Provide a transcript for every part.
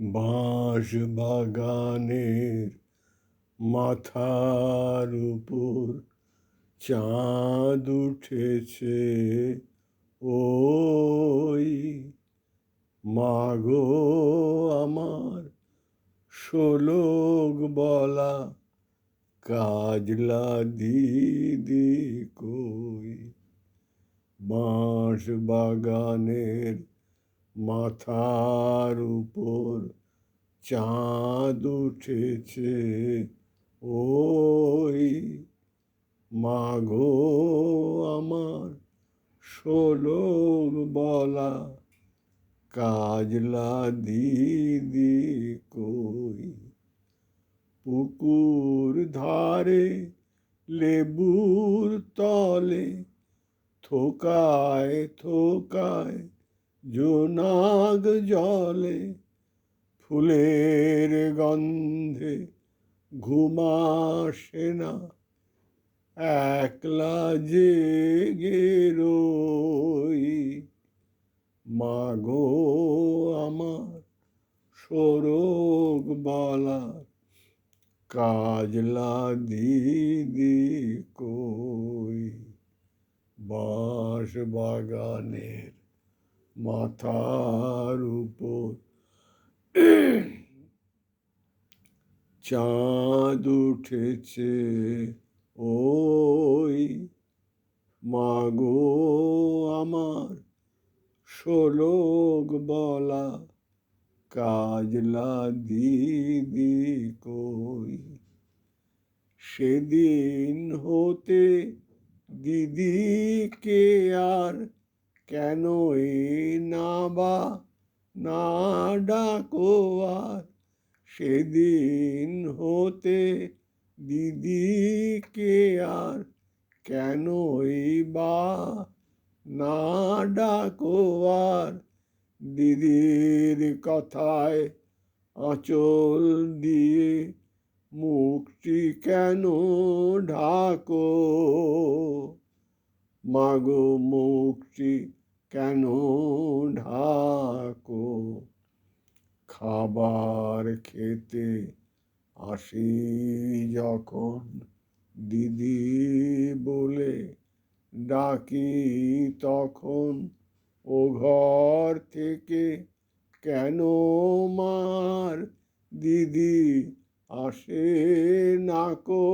বাঁশ বাগানের মাথার উপর চাঁদ উঠেছে, ওই মাগো আমার শোলক বলা কাজলা দিদি কই। বাঁশ বাগানের মাথার উপর চাঁদ উঠেছে, ওই মাগো আমার শোলক বলা কাজলা দিদি কই। পুকুর ধারে লেবুর তলে থোকায় থোকায় জোনাক জলে, ফুলের গন্ধে ঘুম আসে না, একলা জেগে রই। মাগো আমার শোলক বলা কাজলা দিদি কই। বাঁশ বাগানের মাথার উপর চাঁদ উঠেছে, ওই মাগো আমার শোলক বলা কাজলা দিদি কই। সেদিন হতে দিদিকে আর কেন না বা না ডাকো আর। সেদিন হতে দিদিকে আর কেনই বা না ডাকো আর। দিদির কথায় আঁচল দিয়ে মুখটি কেন ঢাকো, মাগো মুখটি কেন ঢাকো। খাবার খেতে আসি যখন দিদি বলে ডাকি, তখন ও ঘর থেকে কেন মার দিদি আসে নাকো।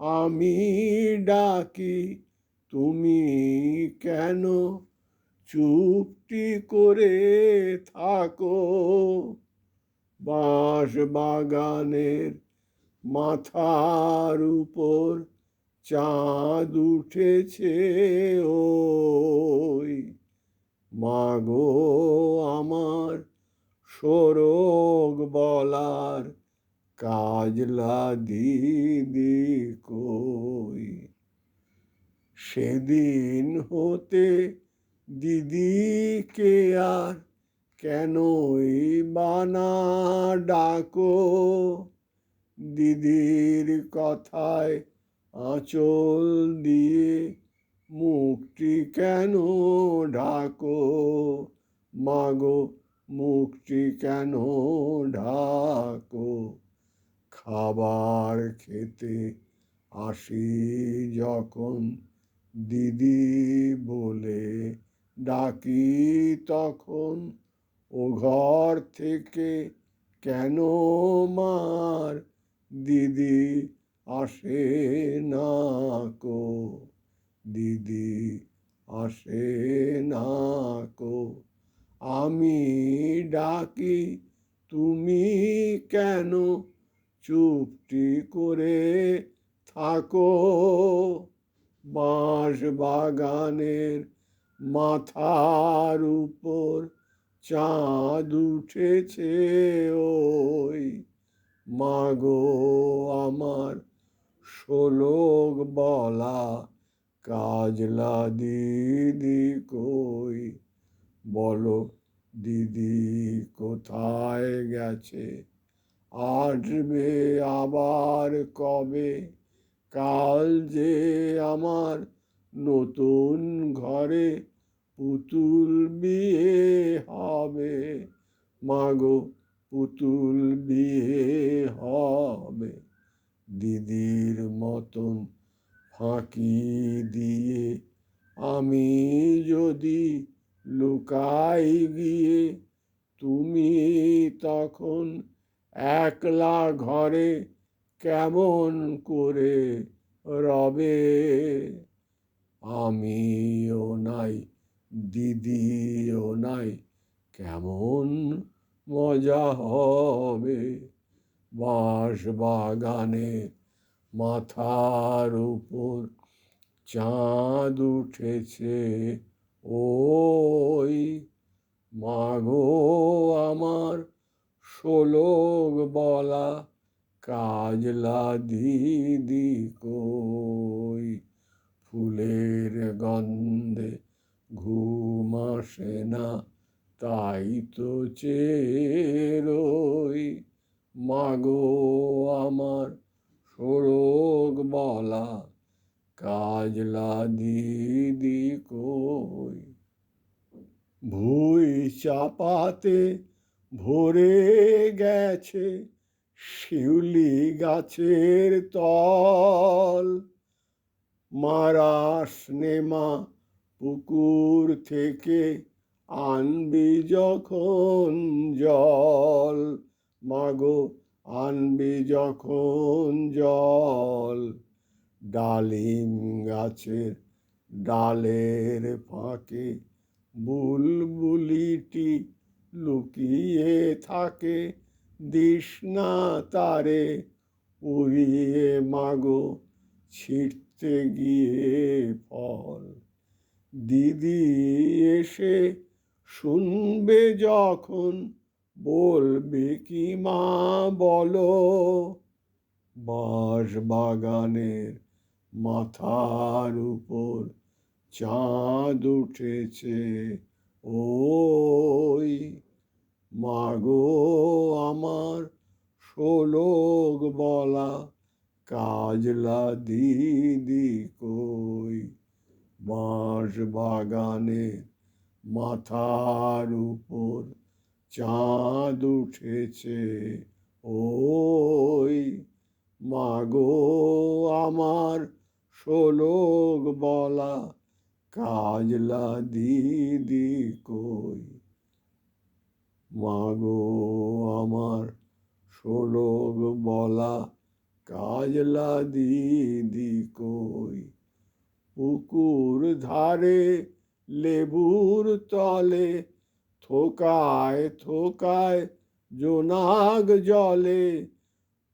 আমি ডাকি তুমি কেন চুপটি করে থাকো। বাঁশ বাগানের মাথার উপর চাঁদ উঠেছে, ওই মাগো আমার শোলক বলার কাজলা দিদি কই। সেদিন হতে দিদিকে আর কেনই বানা ডাকো, দিদির কথায় আঁচল দিয়ে মুখটি কেন ঢাকো, মাগো মুখটি কেন ঢাকো। খাবার খেতে আসি যখন দিদি বলে ডাকি, তখন ও ঘর থেকে কেন মার দিদি আসে না কো। দিদি আসে না কো। আমি ডাকি তুমি কেন চুপটি করে থাকো। বাঁশ বাগানের মাথার উপর চাঁদ উঠেছে, ওই মাগো আমার শোলক বলা কাজলা দিদি কই। বলো দিদি কোথায় গেছে, আসবে আবার কবে। কাল যে আমার নতুন ঘরে পুতুল বিয়ে হবে, মাগো পুতুল বিয়ে হবে, দিদির মতন ফাঁকি দিয়ে আমি যদি লুকাই গিয়ে, তুমি তখন একলা ঘরে কেমন করে রবে? আমিও নাই, দিদিও নাই, কেমন মজা হবে। বাঁশ বাগানে মাথার উপর চাঁদ উঠেছে, ওই মাগো আমার শোলক বলা কাজলা দিদি কই? ফুলের গন্ধে ঘুম আসে না, তাই তো চেয়ে রই। মাগো আমার শোলক বলা কাজলা দিদি কই? ভুই চাপাতে ভরে গেছে শিউলি গাছের তল, মারাস নেমা পুকুর থেকে আনবি যখন জল, মাগো আনবি যখন জল। ডালিম গাছের ডালের ফাঁকে বুলবুলিটি লুকিয়ে থাকে, দিস না তারে উড়িয়ে মাগো ছিঁড়তে গিয়ে ফল। দিদি এসে শুনবে যখন বলবে কি মা বলো? বাঁশ বাগানের মাথার উপর চাঁদ উঠেছে, ওই মাগো আমার শোলক বলা কাজলা দিদি কই? বাঁশ বাগানের মাথার উপর চাঁদ উঠেছে, ওই মাগো আমার শোলক বলা কাজলা দিদি কই? মাগো আমার শোলক বলা কাজলা দিদি কই? পুকুর ধারে লেবুর তলে থোকায় থোকায় জোনাক জলে,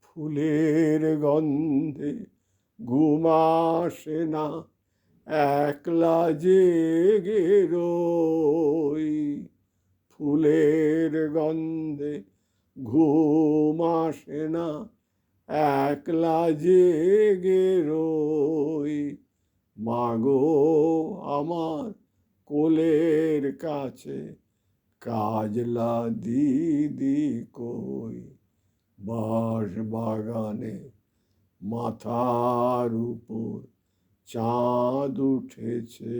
ফুলের গন্ধে ঘুম আসে না, একলা জেগে রই। ফুলের গন্ধে ঘুম আসে না, একলা জেগে রই। মাগো আমার কোলের কাছে কাজলা দিদি কই? বাঁশ বাগানে মাথার উপর চাঁদ উঠেছে,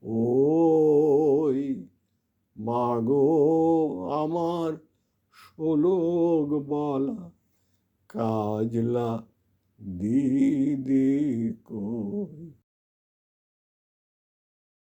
ওই মাগো আমার শোলক বলা কাজলা দিদি কই?